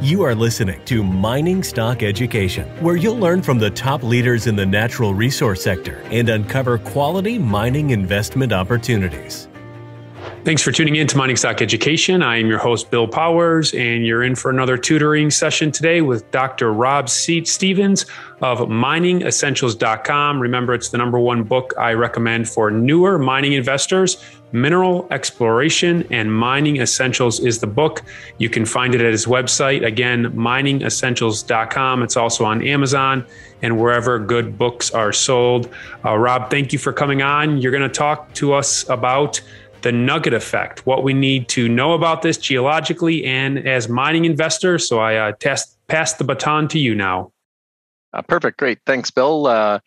You are listening to Mining Stock Education, where you'll learn from the top leaders in the natural resource sector and uncover quality mining investment opportunities. Thanks for tuning in to Mining Stock Education. I am your host, Bill Powers, and you're in for another tutoring session today with Dr. Rob Stevens of MiningEssentials.com. Remember, it's the #1 book I recommend for newer mining investors. Mineral Exploration and Mining Essentials is the book. You can find it at his website. Again, MiningEssentials.com. It's also on Amazon and wherever good books are sold. Rob, thank you for coming on. You're going to talk to us about the Nugget effect, what we need to know about this geologically and as mining investors. So I pass the baton to you now. Perfect. Great. Thanks, Bill.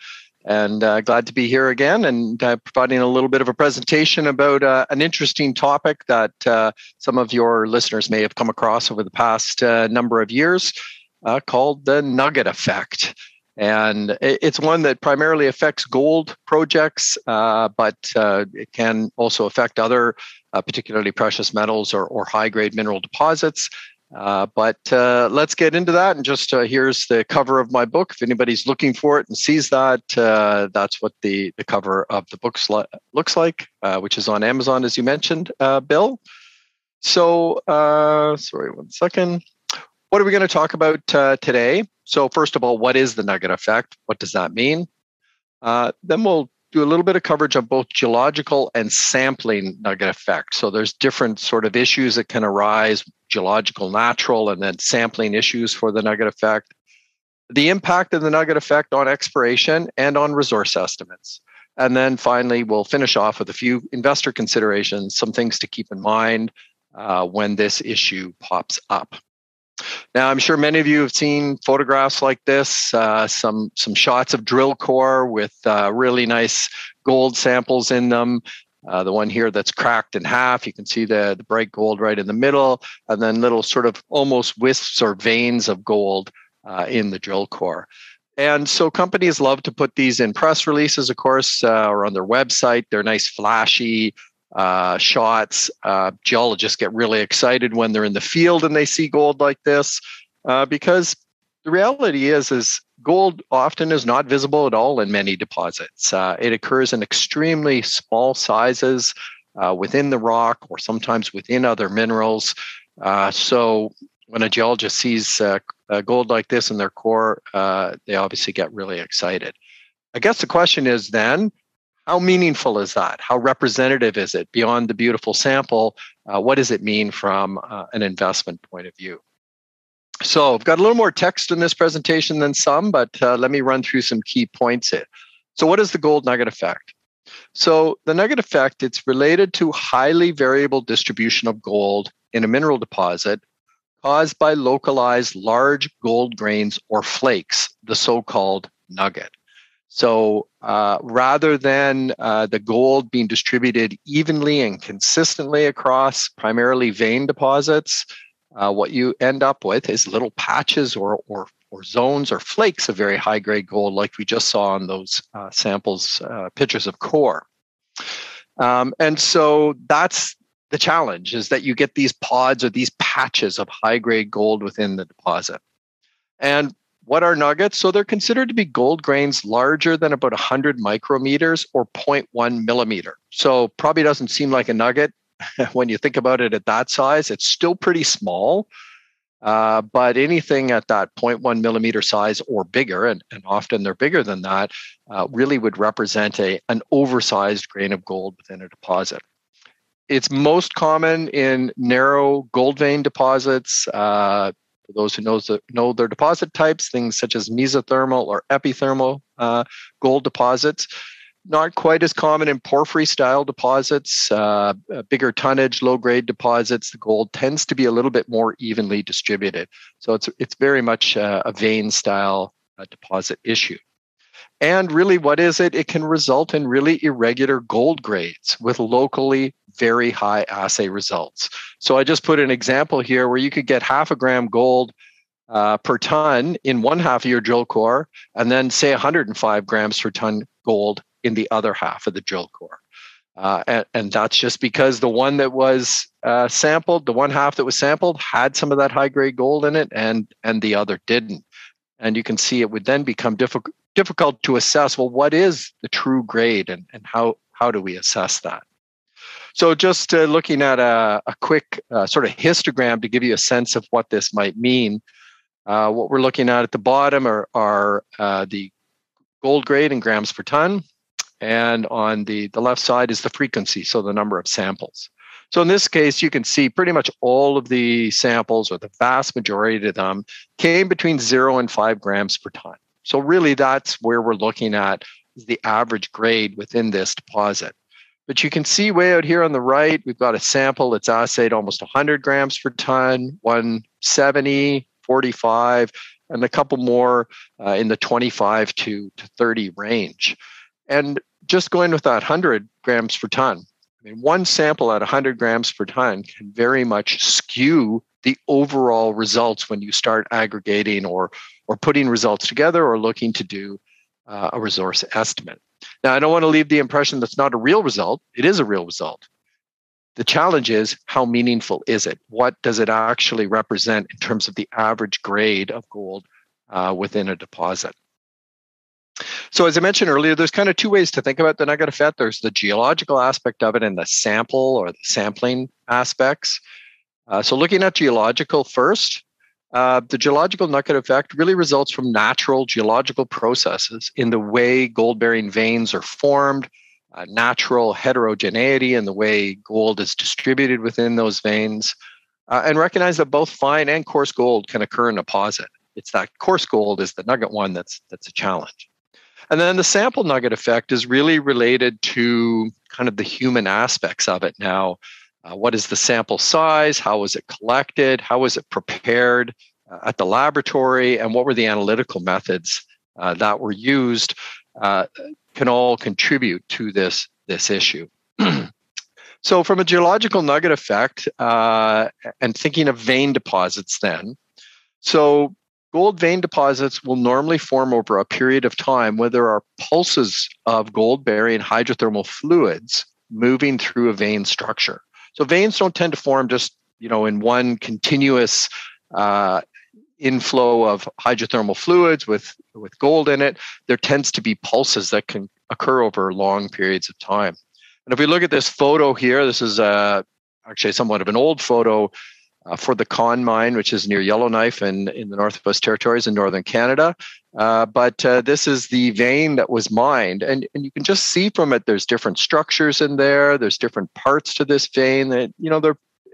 And glad to be here again and providing a little bit of a presentation about an interesting topic that some of your listeners may have come across over the past number of years called the Nugget effect. And it's one that primarily affects gold projects, but it can also affect other particularly precious metals or high-grade mineral deposits. But let's get into that. And just here's the cover of my book. If anybody's looking for it and sees that, that's what the cover of the book looks like, which is on Amazon, as you mentioned, Bill. So, sorry, one second. What are we going to talk about today? So first of all, what is the Nugget effect? What does that mean? Then we'll do a little bit of coverage of both geological and sampling Nugget effect. So there's different sort of issues that can arise, geological, natural, and then sampling issues for the Nugget effect. The impact of the Nugget effect on exploration and on resource estimates. And then finally, we'll finish off with a few investor considerations, some things to keep in mind when this issue pops up. Now, I'm sure many of you have seen photographs like this, some shots of drill core with really nice gold samples in them. The one here that's cracked in half, you can see the bright gold right in the middle, and then little sort of almost wisps or veins of gold in the drill core. And so companies love to put these in press releases, of course, or on their website. They're nice, flashy shots. Geologists get really excited when they're in the field and they see gold like this, because the reality is gold often is not visible at all in many deposits. It occurs in extremely small sizes within the rock or sometimes within other minerals. So when a geologist sees gold like this in their core, they obviously get really excited. I guess the question is then, how meaningful is that? How representative is it beyond the beautiful sample? What does it mean from an investment point of view? So I've got a little more text in this presentation than some, but let me run through some key points here. So what is the gold nugget effect? So the nugget effect, it's related to highly variable distribution of gold in a mineral deposit caused by localized large gold grains or flakes, the so-called nugget. So rather than the gold being distributed evenly and consistently across primarily vein deposits, what you end up with is little patches or zones or flakes of very high-grade gold, like we just saw on those samples, pictures of core. And so that's the challenge, is that you get these pods or these patches of high-grade gold within the deposit. And what are nuggets? So they're considered to be gold grains larger than about 100 micrometers or 0.1 millimeter. So probably doesn't seem like a nugget when you think about it at that size. It's still pretty small, but anything at that 0.1 millimeter size or bigger, and often they're bigger than that, really would represent an oversized grain of gold within a deposit. It's most common in narrow gold vein deposits. For those who know their deposit types, things such as mesothermal or epithermal gold deposits. Not quite as common in porphyry-style deposits, bigger tonnage, low-grade deposits. The gold tends to be a little bit more evenly distributed. So it's very much a vein-style deposit issue. And really, what is it? It can result in really irregular gold grades with locally very high assay results. So I just put an example here where you could get 0.5 gram gold per ton in one half of your drill core, and then say 105 grams per ton gold in the other half of the drill core. And that's just because the one that was sampled, the one half that was sampled, had some of that high-grade gold in it, and the other didn't. And you can see it would then become difficult to assess, well, what is the true grade, and how do we assess that? So just looking at a quick sort of histogram to give you a sense of what this might mean, what we're looking at the bottom are the gold grade in grams per ton. And on the left side is the frequency, so the number of samples. So in this case, you can see pretty much all of the samples, or the vast majority of them, came between 0 and 5 grams per ton. So really that's where we're looking at the average grade within this deposit. But you can see way out here on the right, we've got a sample that's assayed almost 100 grams per ton, 170, 45, and a couple more in the 25 to 30 range. And just going with that 100 grams per ton, I mean, one sample at 100 grams per ton can very much skew the overall results when you start aggregating or putting results together or looking to do a resource estimate. Now, I don't want to leave the impression that's not a real result. It is a real result. The challenge is, how meaningful is it? What does it actually represent in terms of the average grade of gold within a deposit? So as I mentioned earlier, there's kind of two ways to think about the nugget effect. There's the geological aspect of it and the sample or the sampling aspects. So looking at geological first, the geological nugget effect really results from natural geological processes in the way gold-bearing veins are formed, natural heterogeneity in the way gold is distributed within those veins, and recognize that both fine and coarse gold can occur in a deposit. It's that coarse gold is the nugget one that's a challenge. And then the sample nugget effect is really related to kind of the human aspects of it now. What is the sample size? How was it collected? How was it prepared at the laboratory? And what were the analytical methods that were used? Can all contribute to this issue. So from a geological nugget effect, and thinking of vein deposits then, so gold vein deposits will normally form over a period of time where there are pulses of gold-bearing hydrothermal fluids moving through a vein structure. So veins don't tend to form just, in one continuous inflow of hydrothermal fluids with gold in it. There tends to be pulses that can occur over long periods of time. And if we look at this photo here, this is actually somewhat of an old photo for the Con mine, which is near Yellowknife in the Northwest Territories in northern Canada. But this is the vein that was mined. And you can just see from it, there's different structures in there. There's different parts to this vein that,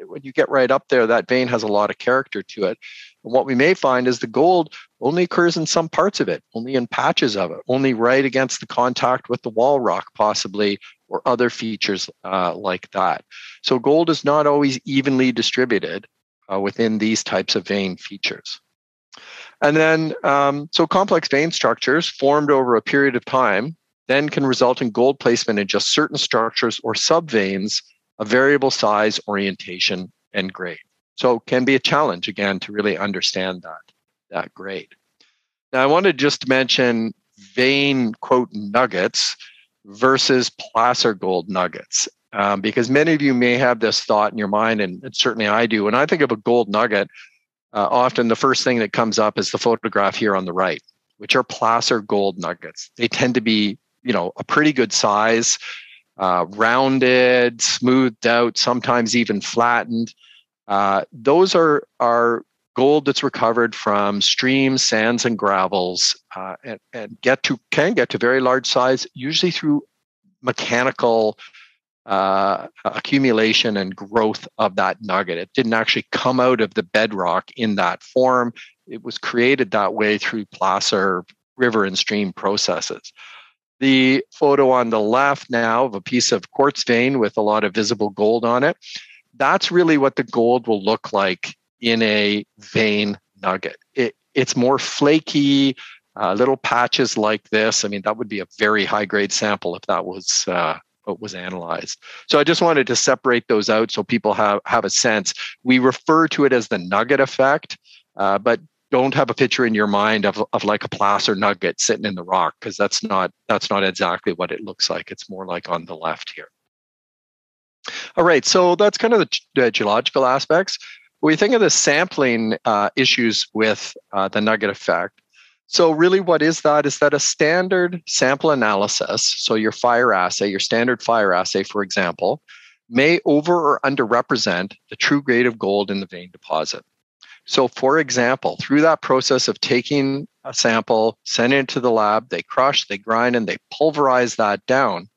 when you get right up there, that vein has a lot of character to it. And what we may find is the gold only occurs in some parts of it, only in patches of it, only right against the contact with the wall rock, possibly, or other features like that. So gold is not always evenly distributed within these types of vein features. And then, so complex vein structures formed over a period of time then can result in gold placement in just certain structures or subveins of variable size, orientation, and grade. So it can be a challenge, again, to really understand that grade. Now, I wanted just to mention vein, quote, nuggets versus placer gold nuggets. Because many of you may have this thought in your mind, and certainly I do. When I think of a gold nugget, often the first thing that comes up is the photograph here on the right, which are placer gold nuggets. They tend to be, a pretty good size, rounded, smoothed out, sometimes even flattened. Those are gold that's recovered from streams, sands, and gravels, and can get to very large size, usually through mechanical accumulation and growth of that nugget. It didn't actually come out of the bedrock in that form. It was created that way through placer river and stream processes. The photo on the left now of a piece of quartz vein with a lot of visible gold on it, that's really what the gold will look like in a vein nugget. It's more flaky, little patches like this. I mean, that would be a very high-grade sample if that was analyzed. So I just wanted to separate those out so people have a sense. We refer to it as the nugget effect, but don't have a picture in your mind of like a placer nugget sitting in the rock, because that's not exactly what it looks like. It's more like on the left here. All right, so that's kind of the geological aspects. When we think of the sampling issues with the nugget effect, so really what is that? Is that a standard sample analysis? So your fire assay, your standard fire assay, for example, may over or underrepresent the true grade of gold in the vein deposit. So for example, through that process of taking a sample, sending it to the lab, they crush, they grind, and they pulverize that down.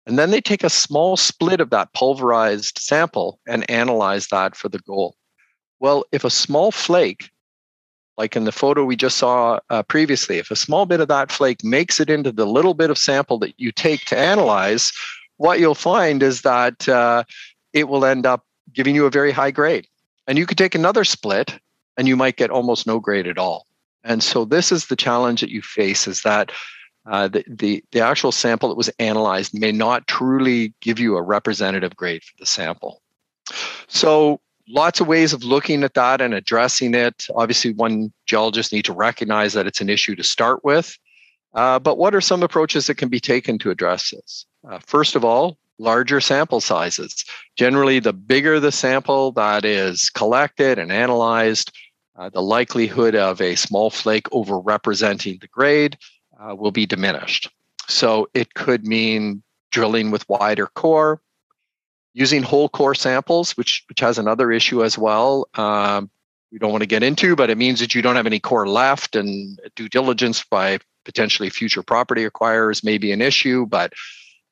And then they take a small split of that pulverized sample and analyze that for the gold. Well, if a small flake, like in the photo we just saw previously, if a small bit of that flake makes it into the little bit of sample that you take to analyze, what you'll find is that it will end up giving you a very high grade. And you could take another split and you might get almost no grade at all. And so this is the challenge that you face, is that the actual sample that was analyzed may not truly give you a representative grade for the sample. So lots of ways of looking at that and addressing it. Obviously, one geologist needs to recognize that it's an issue to start with. But what are some approaches that can be taken to address this? First of all, larger sample sizes. Generally, the bigger the sample that is collected and analyzed, the likelihood of a small flake overrepresenting the grade will be diminished. So it could mean drilling with wider core, using whole core samples, which has another issue as well. We don't want to get into, but it means that you don't have any core left, and due diligence by potentially future property acquirers may be an issue, but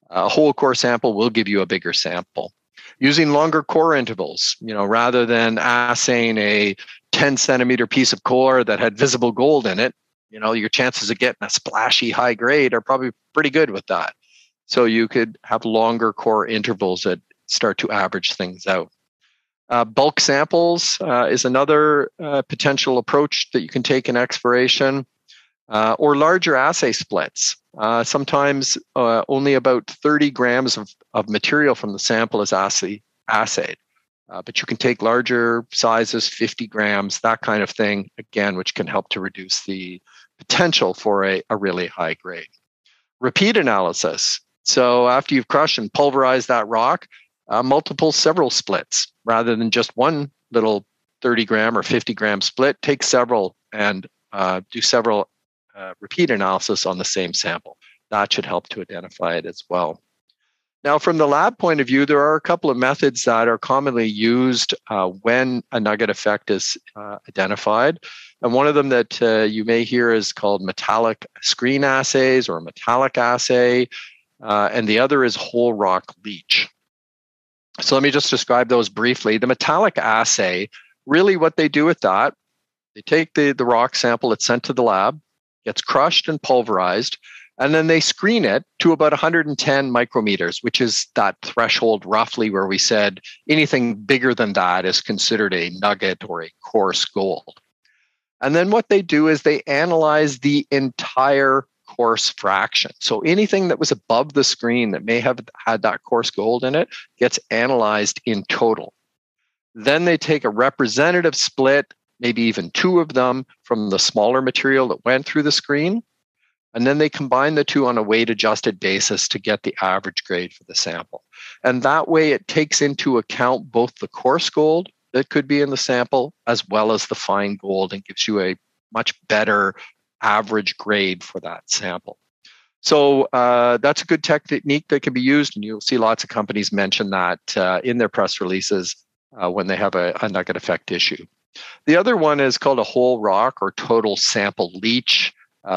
a whole core sample will give you a bigger sample. Using longer core intervals, rather than assaying a 10 centimeter piece of core that had visible gold in it, your chances of getting a splashy high grade are probably pretty good with that. So you could have longer core intervals that start to average things out. Bulk samples is another potential approach that you can take in exploration, or larger assay splits. Sometimes only about 30 grams of material from the sample is assayed. But you can take larger sizes, 50 grams, that kind of thing, again, which can help to reduce the potential for a really high grade. Repeat analysis. So after you've crushed and pulverized that rock, several splits rather than just one little 30 gram or 50 gram split. Take several and do several repeat analysis on the same sample. That should help to identify it as well. Now, from the lab point of view, there are a couple of methods that are commonly used when a nugget effect is identified. And one of them that you may hear is called metallic screen assays or metallic assay. And the other is whole rock leach. So let me just describe those briefly. The metallic assay, really what they do with that, they take the rock sample that's sent to the lab, gets crushed and pulverized, and then they screen it to about 110 micrometers, which is that threshold roughly where we said anything bigger than that is considered a nugget or a coarse gold. And then what they do is they analyze the entire coarse fraction. So anything that was above the screen that may have had that coarse gold in it gets analyzed in total. Then they take a representative split, maybe even two of them, from the smaller material that went through the screen. And then they combine the two on a weight-adjusted basis to get the average grade for the sample. And that way it takes into account both the coarse gold that could be in the sample as well as the fine gold, and gives you a much better average grade for that sample. So that's a good technique that can be used, and you'll see lots of companies mention that in their press releases when they have a nugget effect issue. The other one is called a whole rock or total sample leach.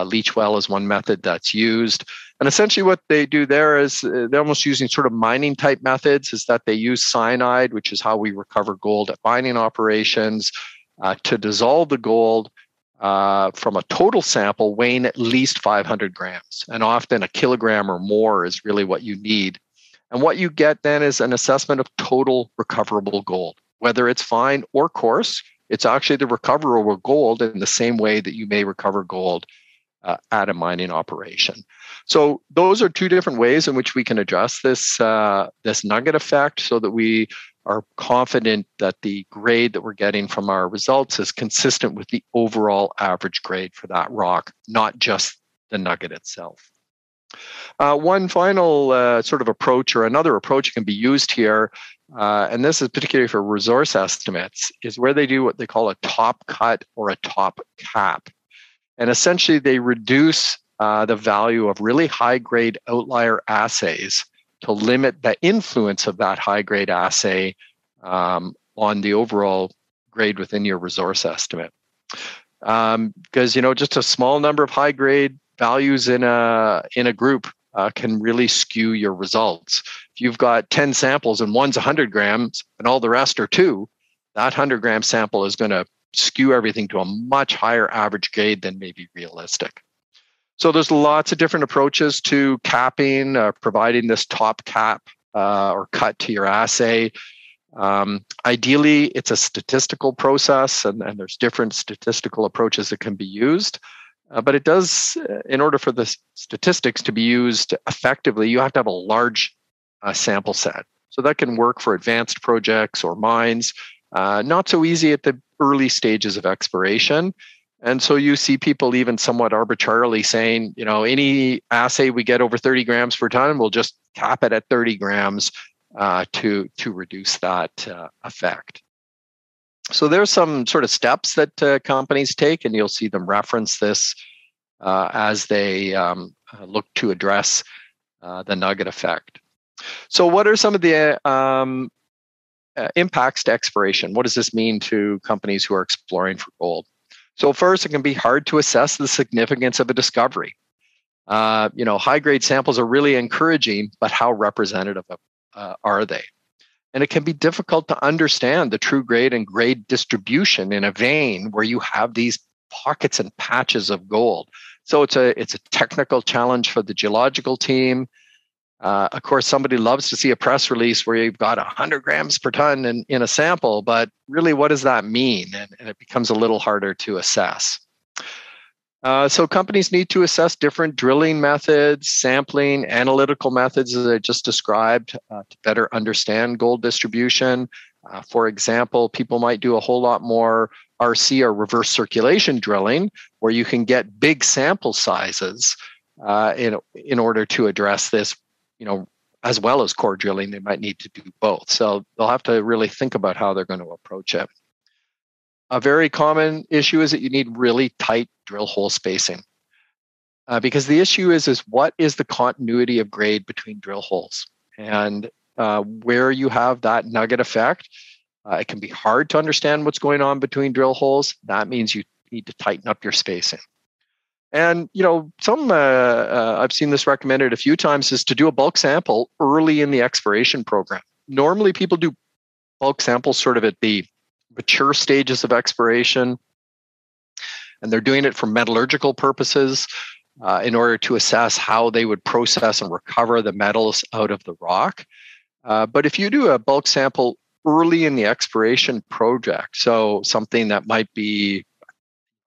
Leach well is one method that's used. And essentially what they do there is they're almost using sort of mining type methods, is that they use cyanide, which is how we recover gold at mining operations, to dissolve the gold from a total sample weighing at least 500 grams. And often a kilogram or more is really what you need. And what you get then is an assessment of total recoverable gold, whether it's fine or coarse. It's actually the recoverable gold in the same way that you may recover gold at a mining operation. So those are two different ways in which we can address this nugget effect, so that we are confident that the grade that we're getting from our results is consistent with the overall average grade for that rock, not just the nugget itself. One final sort of approach, or another approach can be used here, and this is particularly for resource estimates, is where they do what they call a top cut or a top cap. And essentially, they reduce the value of really high-grade outlier assays to limit the influence of that high-grade assay on the overall grade within your resource estimate. Because just a small number of high-grade values in a group can really skew your results. If you've got 10 samples and one's 100 grams and all the rest are 2, that 100-gram sample is going to skew everything to a much higher average grade than may be realistic. So there's lots of different approaches to capping, providing this top cap or cut to your assay. Ideally, it's a statistical process, and there's different statistical approaches that can be used. But it does, in order for the statistics to be used effectively, you have to have a large sample set. So that can work for advanced projects or mines. Not so easy at the early stages of exploration. And so you see people even somewhat arbitrarily saying, any assay we get over 30 grams per ton, we'll just cap it at 30 grams to reduce that effect. So there's some sort of steps that companies take, and you'll see them reference this as they look to address the nugget effect. So what are some of the impacts to exploration? What does this mean to companies who are exploring for gold? So first, it can be hard to assess the significance of a discovery. High-grade samples are really encouraging, but how representative are they? And it can be difficult to understand the true grade and grade distribution in a vein where you have these pockets and patches of gold. So it's a technical challenge for the geological team. Of course, somebody loves to see a press release where you've got 100 grams per ton in a sample, but really, what does that mean? And it becomes a little harder to assess. So companies need to assess different drilling methods, sampling, analytical methods, as I just described, to better understand gold distribution. For example, people might do a whole lot more RC or reverse circulation drilling, where you can get big sample sizes in order to address this. As well as core drilling, they might need to do both. So they'll have to really think about how they're going to approach it. A very common issue is that you need really tight drill hole spacing. Because the issue is what is the continuity of grade between drill holes? And where you have that nugget effect, it can be hard to understand what's going on between drill holes. That means you need to tighten up your spacing. And, some I've seen this recommended a few times is to do a bulk sample early in the exploration program. Normally, people do bulk samples sort of at the mature stages of exploration, and they're doing it for metallurgical purposes in order to assess how they would process and recover the metals out of the rock. But if you do a bulk sample early in the exploration project, so something that might be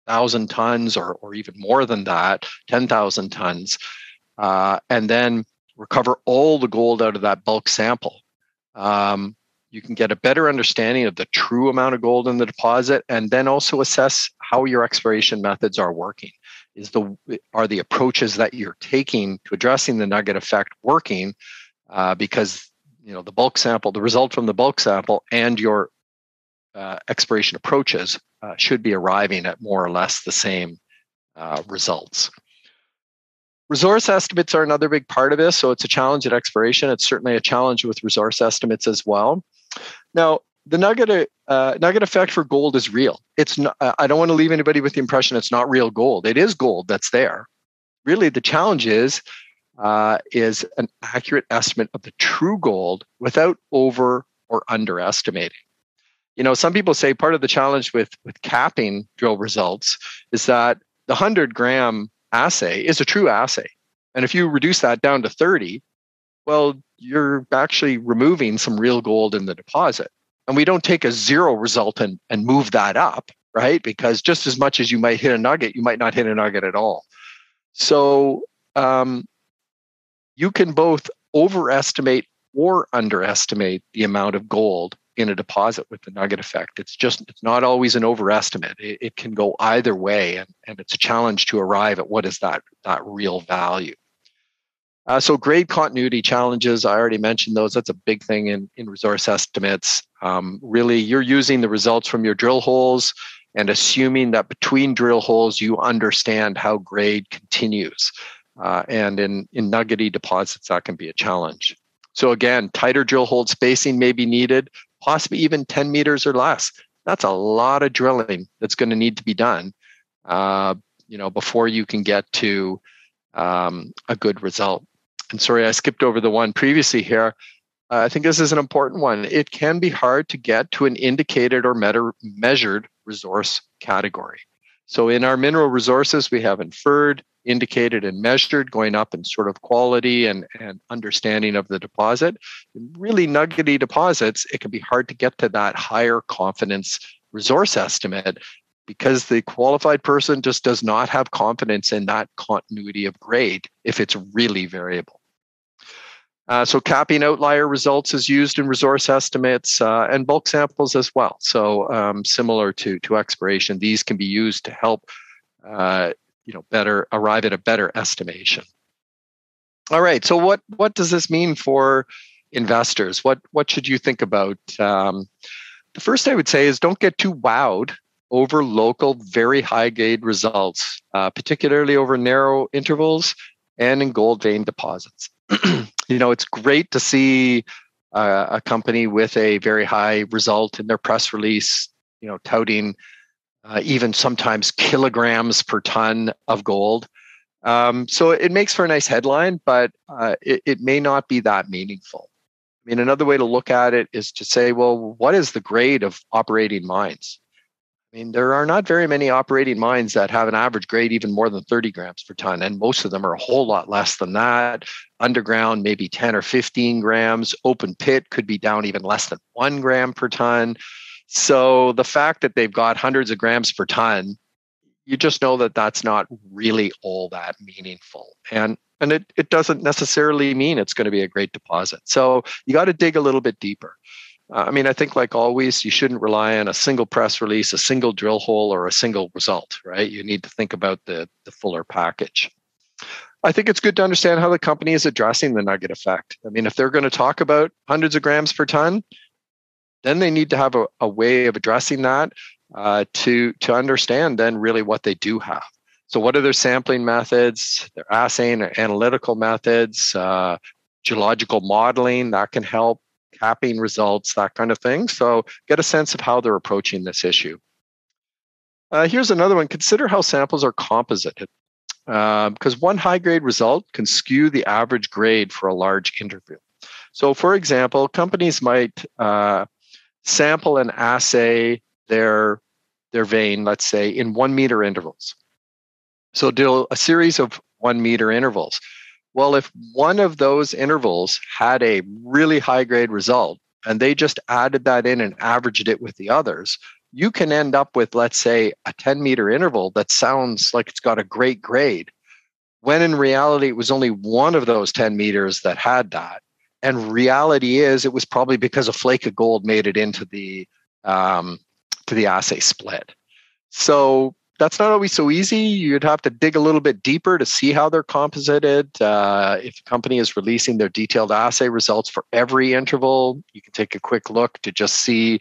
1,000 tons or even more than that, 10,000 tons, and then recover all the gold out of that bulk sample, you can get a better understanding of the true amount of gold in the deposit, and then also assess how your exploration methods are working. Are the approaches that you're taking to addressing the nugget effect working? Because the bulk sample, the result from the bulk sample, and your exploration approaches should be arriving at more or less the same results. Resource estimates are another big part of this, so it's a challenge at exploration. It's certainly a challenge with resource estimates as well. Now, the nugget effect for gold is real. It's not, I don't want to leave anybody with the impression it's not real gold. It is gold that's there. Really, the challenge is an accurate estimate of the true gold without over or underestimating. Some people say part of the challenge with capping drill results is that the 100-gram assay is a true assay. And if you reduce that down to 30, well, you're actually removing some real gold in the deposit. And we don't take a 0 result and move that up, right? Because just as much as you might hit a nugget, you might not hit a nugget at all. So you can both overestimate or underestimate the amount of gold in a deposit with the nugget effect. It's not always an overestimate. It can go either way, and it's a challenge to arrive at what is that real value. So grade continuity challenges, I already mentioned those. That's a big thing in resource estimates. Really, you're using the results from your drill holes and assuming that between drill holes, you understand how grade continues. And in nuggety deposits, that can be a challenge. So again, tighter drill hole spacing may be needed, possibly even 10 meters or less. That's a lot of drilling that's going to need to be done, before you can get to a good result. And sorry, I skipped over the one previously here. I think this is an important one. It can be hard to get to an indicated or measured resource category. So in our mineral resources, we have inferred, indicated, and measured, going up in sort of quality and understanding of the deposit. In really nuggety deposits, it can be hard to get to that higher confidence resource estimate because the qualified person just does not have confidence in that continuity of grade if it's really variable. So capping outlier results is used in resource estimates and bulk samples as well. So similar to exploration, these can be used to help better arrive at a better estimation. All right. So what does this mean for investors? What should you think about? The first I would say is don't get too wowed over local, very high grade results, particularly over narrow intervals and in gold vein deposits. It's great to see a company with a very high result in their press release, touting even sometimes kilograms per ton of gold. So it makes for a nice headline, but it may not be that meaningful. I mean, another way to look at it is to say, well, what is the grade of operating mines? I mean, there are not very many operating mines that have an average grade even more than 30 grams per ton, and most of them are a whole lot less than that. Underground, maybe 10 or 15 grams. Open pit could be down even less than 1 gram per ton. So the fact that they've got hundreds of grams per ton, you just know that that's not really all that meaningful. And it doesn't necessarily mean it's going to be a great deposit. So you got to dig a little bit deeper. I think like always, you shouldn't rely on a single press release, a single drill hole, or a single result, right? You need to think about the fuller package. I think it's good to understand how the company is addressing the nugget effect. I mean, if they're going to talk about hundreds of grams per ton, then they need to have a way of addressing that to understand then really what they do have. So what are their sampling methods, their assaying or analytical methods, geological modeling, that can help, capping results, that kind of thing. So get a sense of how they're approaching this issue. Here's another one. Consider how samples are composited. Because one high-grade result can skew the average grade for a large interval. So for example, companies might sample and assay their vein, let's say, in 1 meter intervals. So do a series of 1 meter intervals. Well, if one of those intervals had a really high grade result and they just added that in and averaged it with the others, you can end up with, let's say, a 10 meter interval that sounds like it's got a great grade, when in reality, it was only one of those 10 meters that had that. And reality is it was probably because a flake of gold made it into the assay split. So that's not always so easy. You'd have to dig a little bit deeper to see how they're composited. If a company is releasing their detailed assay results for every interval, you can take a quick look to just see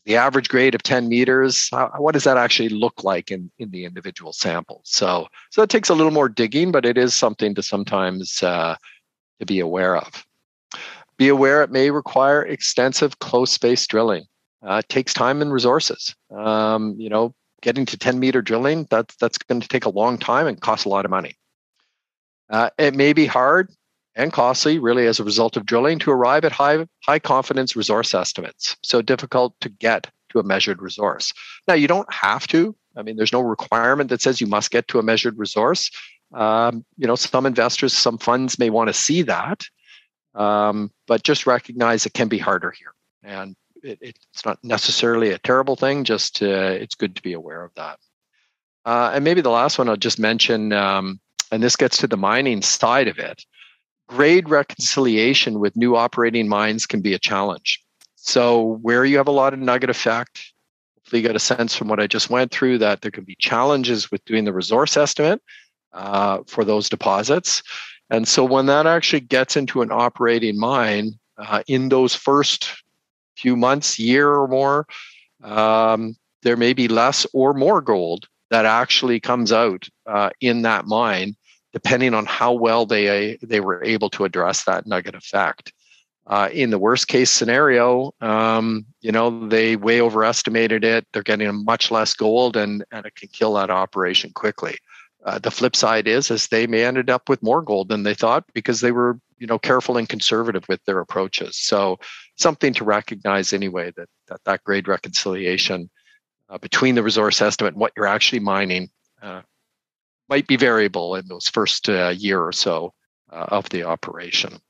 the average grade of 10 meters. What does that actually look like in the individual samples? So it takes a little more digging, but it is something to sometimes to be aware of. Be aware it may require extensive close-space drilling. It takes time and resources. Getting to 10 meter drilling, that's going to take a long time and cost a lot of money. It may be hard and costly, really, as a result of drilling, to arrive at high confidence resource estimates. So difficult to get to a measured resource. Now, you don't have to. I mean, there's no requirement that says you must get to a measured resource. Some investors, some funds may want to see that, but just recognize it can be harder here. And it's not necessarily a terrible thing, just it's good to be aware of that. And maybe the last one I'll just mention, and this gets to the mining side of it, grade reconciliation with new operating mines can be a challenge. So where you have a lot of nugget effect, hopefully you got a sense from what I just went through that there can be challenges with doing the resource estimate for those deposits. And so when that actually gets into an operating mine, in those first few months, year or more, there may be less or more gold that actually comes out in that mine, depending on how well they were able to address that nugget effect. In the worst case scenario, they way overestimated it. They're getting much less gold, and it can kill that operation quickly. The flip side is they may ended up with more gold than they thought because they were, careful and conservative with their approaches. So something to recognize anyway, that grade reconciliation between the resource estimate and what you're actually mining might be variable in those first year or so of the operation.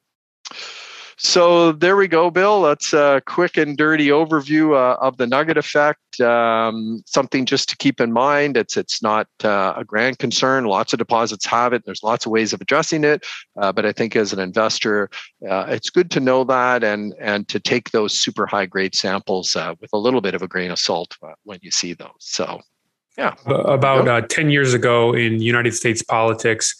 So there we go, Bill. That's a quick and dirty overview of the nugget effect. Something just to keep in mind. It's not a grand concern. Lots of deposits have it. There's lots of ways of addressing it. But I think as an investor, it's good to know that and to take those super high grade samples with a little bit of a grain of salt when you see those. So, yeah. About 10 years ago in United States politics,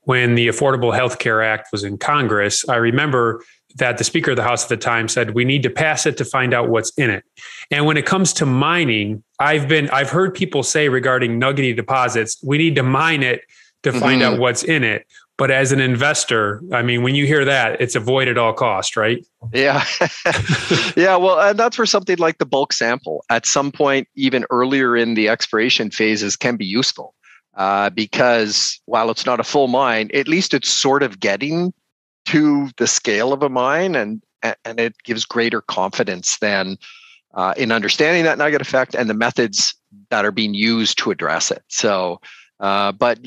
when the Affordable Health Care Act was in Congress, I remember that the Speaker of the House at the time said, we need to pass it to find out what's in it. And when it comes to mining, I've heard people say regarding nuggety deposits, we need to mine it to find out what's in it. But as an investor, I mean, when you hear that, it's avoid at all cost, right? Yeah. Yeah. Well, and that's where something like the bulk sample at some point, even earlier in the exploration phases, can be useful. Because while it's not a full mine, at least it's sort of getting to the scale of a mine, and it gives greater confidence than in understanding that nugget effect and the methods that are being used to address it. So, but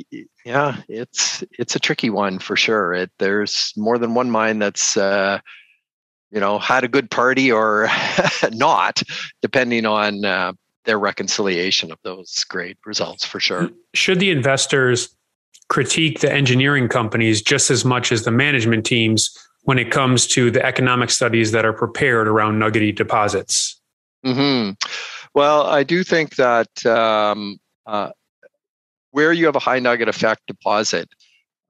yeah, it's a tricky one for sure. There's more than one mine that's had a good party or not, depending on their reconciliation of those grade results for sure. Should the investors critique the engineering companies just as much as the management teams when it comes to the economic studies that are prepared around nuggety deposits? Well, I do think that where you have a high nugget effect deposit,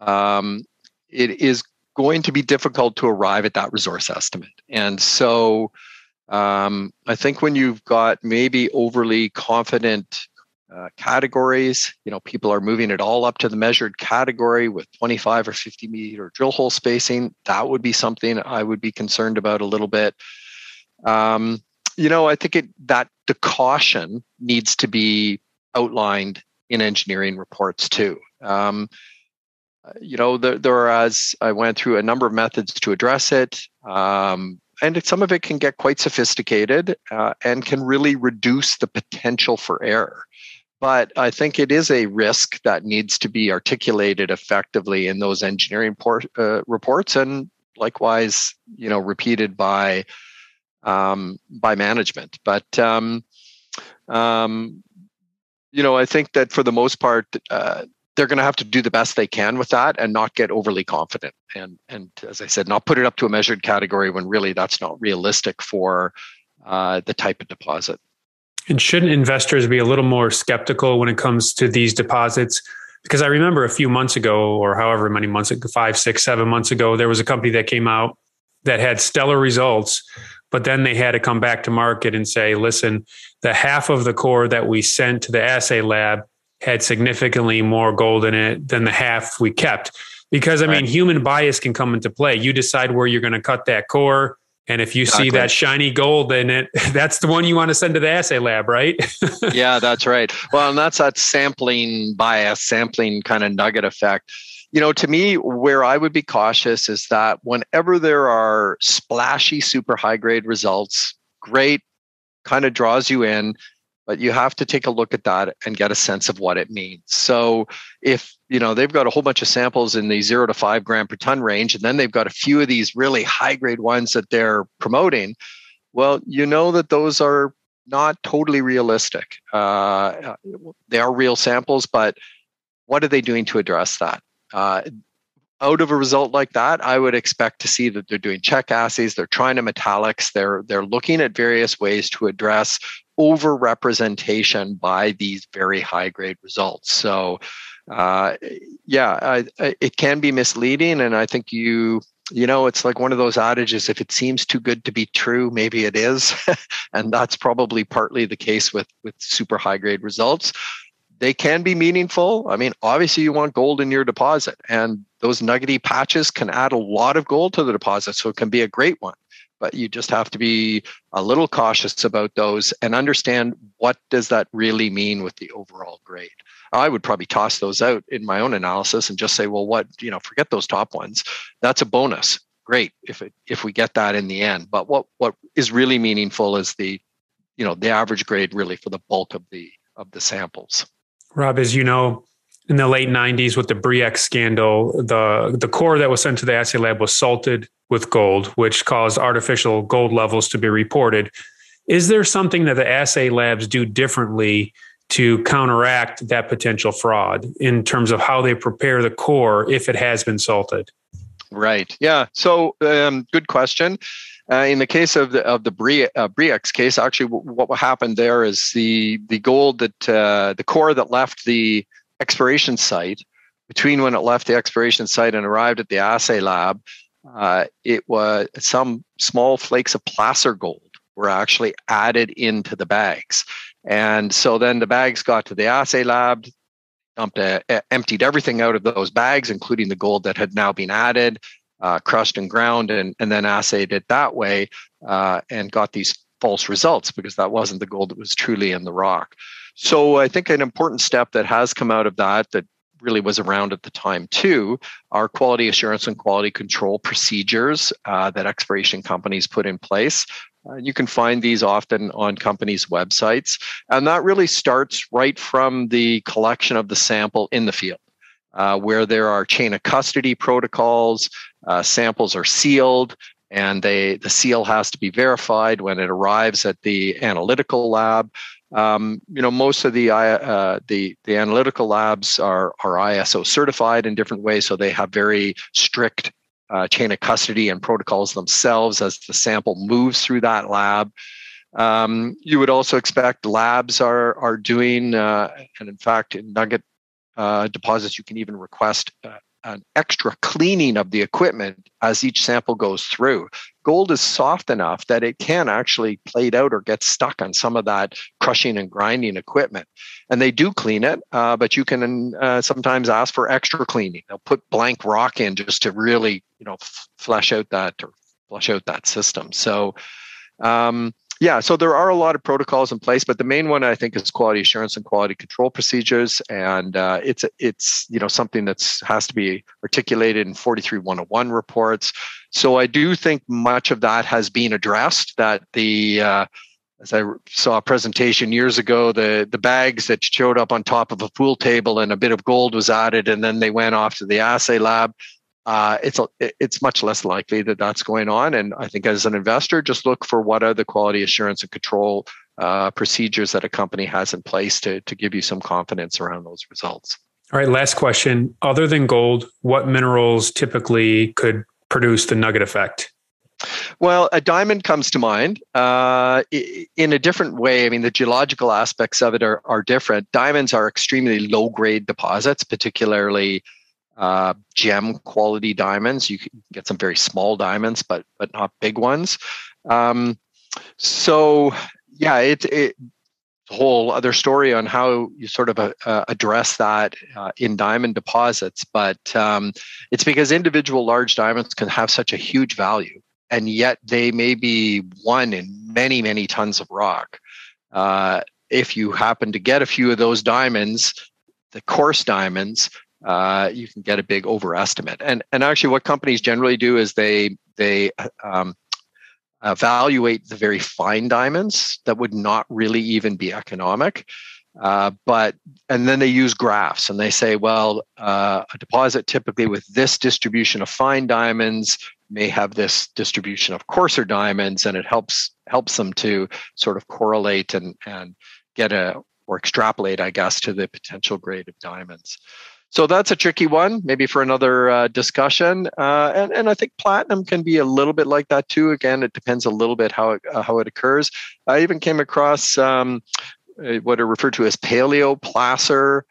it is going to be difficult to arrive at that resource estimate. And so I think when you've got maybe overly confident categories, people are moving it all up to the measured category with 25 or 50 meter drill hole spacing. That would be something I would be concerned about a little bit. I think that the caution needs to be outlined in engineering reports too. There are, as I went through, a number of methods to address it. And some of it can get quite sophisticated and can really reduce the potential for error. But I think it is a risk that needs to be articulated effectively in those engineering reports, and likewise, repeated by management. But I think that for the most part, they're going to have to do the best they can with that and not get overly confident. And as I said, not put it up to a measured category when really that's not realistic for the type of deposit. And shouldn't investors be a little more skeptical when it comes to these deposits? Because I remember a few months ago, or however many months ago, 5, 6, 7 months ago, there was a company that came out that had stellar results, but then they had to come back to market and say, listen, the half of the core that we sent to the assay lab had significantly more gold in it than the half we kept. Because, I mean, human bias can come into play. You decide where you're going to cut that core. And if you see that shiny gold in it, that's the one you want to send to the assay lab, right? Yeah, that's right. Well, and that's that sampling bias, sampling kind of nugget effect. To me, where I would be cautious is that whenever there are splashy, super high grade results, great, kind of draws you in, but you have to take a look at that and get a sense of what it means. So if, they've got a whole bunch of samples in the 0 to 5 gram per ton range, and then they've got a few of these really high grade ones that they're promoting, well, that those are not totally realistic. They are real samples, but what are they doing to address that? Out of a result like that, I would expect to see that they're doing check assays, they're trying to metallics, they're looking at various ways to address overrepresentation by these very high grade results. So It can be misleading, and I think it's like one of those adages: if it seems too good to be true, maybe it is, and that's probably partly the case with super high grade results. They can be meaningful. I mean, obviously, you want gold in your deposit, and those nuggety patches can add a lot of gold to the deposit, so it can be a great one. But you just have to be a little cautious about those and understand, what does that really mean with the overall grade. I would probably toss those out in my own analysis and just say, well, forget those top ones. That's a bonus. Great if we get that in the end. But what is really meaningful is the average grade, really, for the bulk of the samples. Rob, as you know, in the late 90s with the Bre-X scandal, the core that was sent to the assay lab was salted with gold, which caused artificial gold levels to be reported. Is there something that the assay labs do differently to counteract that potential fraud in terms of how they prepare the core if it has been salted? Right. Yeah. So good question. In the case of the Bre-X case, actually, what happened there is the gold that the core that left the exploration site, between when it left the exploration site and arrived at the assay lab, it was some small flakes of placer gold were actually added into the bags. And so then the bags got to the assay lab, emptied everything out of those bags, including the gold that had now been added, crushed and ground, and then assayed it that way, and got these false results because that wasn't the gold that was truly in the rock. So I think an important step that has come out of that really was around at the time too, are quality assurance and quality control procedures that exploration companies put in place. You can find these often on companies' websites, and that really starts right from the collection of the sample in the field, where there are chain of custody protocols. Samples are sealed, and the seal has to be verified when it arrives at the analytical lab. Most of the analytical labs are ISO certified in different ways, so they have very strict chain of custody and protocols themselves as the sample moves through that lab. You would also expect labs are doing, and in fact, in Nugget deposits, you can even request an extra cleaning of the equipment as each sample goes through. Gold is soft enough that it can actually plate out or get stuck on some of that crushing and grinding equipment. And they do clean it, but you can sometimes ask for extra cleaning. They'll put blank rock in just to really, flush out that system. So, so there are a lot of protocols in place, but the main one I think is quality assurance and quality control procedures, and it's something that has to be articulated in 43101 reports. So I do think much of that has been addressed. That as I saw a presentation years ago, the bags that showed up on top of a pool table and a bit of gold was added, and then they went off to the assay lab. It's much less likely that that's going on. And I think as an investor, just look for what are the quality assurance and control procedures that a company has in place to give you some confidence around those results. All right, last question. Other than gold, what minerals typically could produce the nugget effect? Well, a diamond comes to mind in a different way. I mean, the geological aspects of it are different. Diamonds are extremely low-grade deposits, particularly gem quality diamonds. You can get some very small diamonds, but not big ones. It's a whole other story on how you sort of address that in diamond deposits. But it's because individual large diamonds can have such a huge value, and yet they may be one in many, many tons of rock. If you happen to get a few of those diamonds, the coarse diamonds, you can get a big overestimate. And actually what companies generally do is they evaluate the very fine diamonds that would not really even be economic. And then they use graphs, and they say, well, a deposit typically with this distribution of fine diamonds may have this distribution of coarser diamonds, and it helps them to sort of correlate and get or extrapolate, I guess, to the potential grade of diamonds. So that's a tricky one, maybe for another discussion. And I think platinum can be a little bit like that too. Again, it depends a little bit how it occurs. I even came across what are referred to as paleoplacer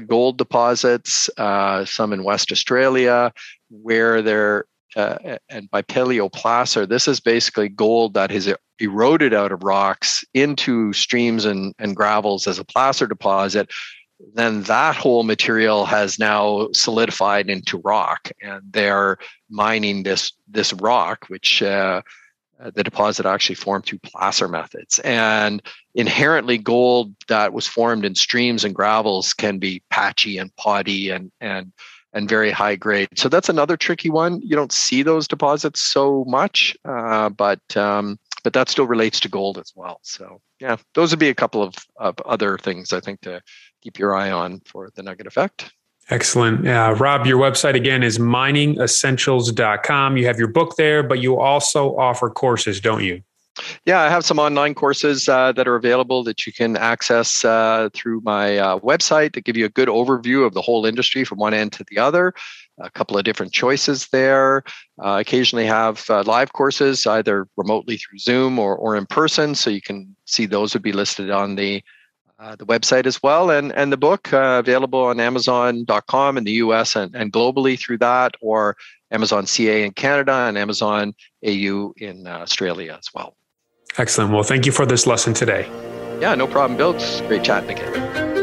gold deposits, some in West Australia, where they're, and by paleoplacer, this is basically gold that has eroded out of rocks into streams and gravels as a placer deposit. Then that whole material has now solidified into rock, and they're mining this rock, which the deposit actually formed through placer methods. And inherently, gold that was formed in streams and gravels can be patchy and potty and very high grade. So that's another tricky one. You don't see those deposits so much, but that still relates to gold as well. So yeah, those would be a couple of other things I think to keep your eye on for the Nugget effect. Excellent. Rob, your website again is MiningEssentials.com. You have your book there, but you also offer courses, don't you? Yeah, I have some online courses that are available that you can access through my website that give you a good overview of the whole industry from one end to the other. A couple of different choices there. Occasionally have live courses, either remotely through Zoom or in person. So you can see those would be listed on the website as well. And the book available on Amazon.com in the US and globally through that, or Amazon CA in Canada and Amazon AU in Australia as well. Excellent. Well, thank you for this lesson today. Yeah, no problem, Bill. It's great chatting again.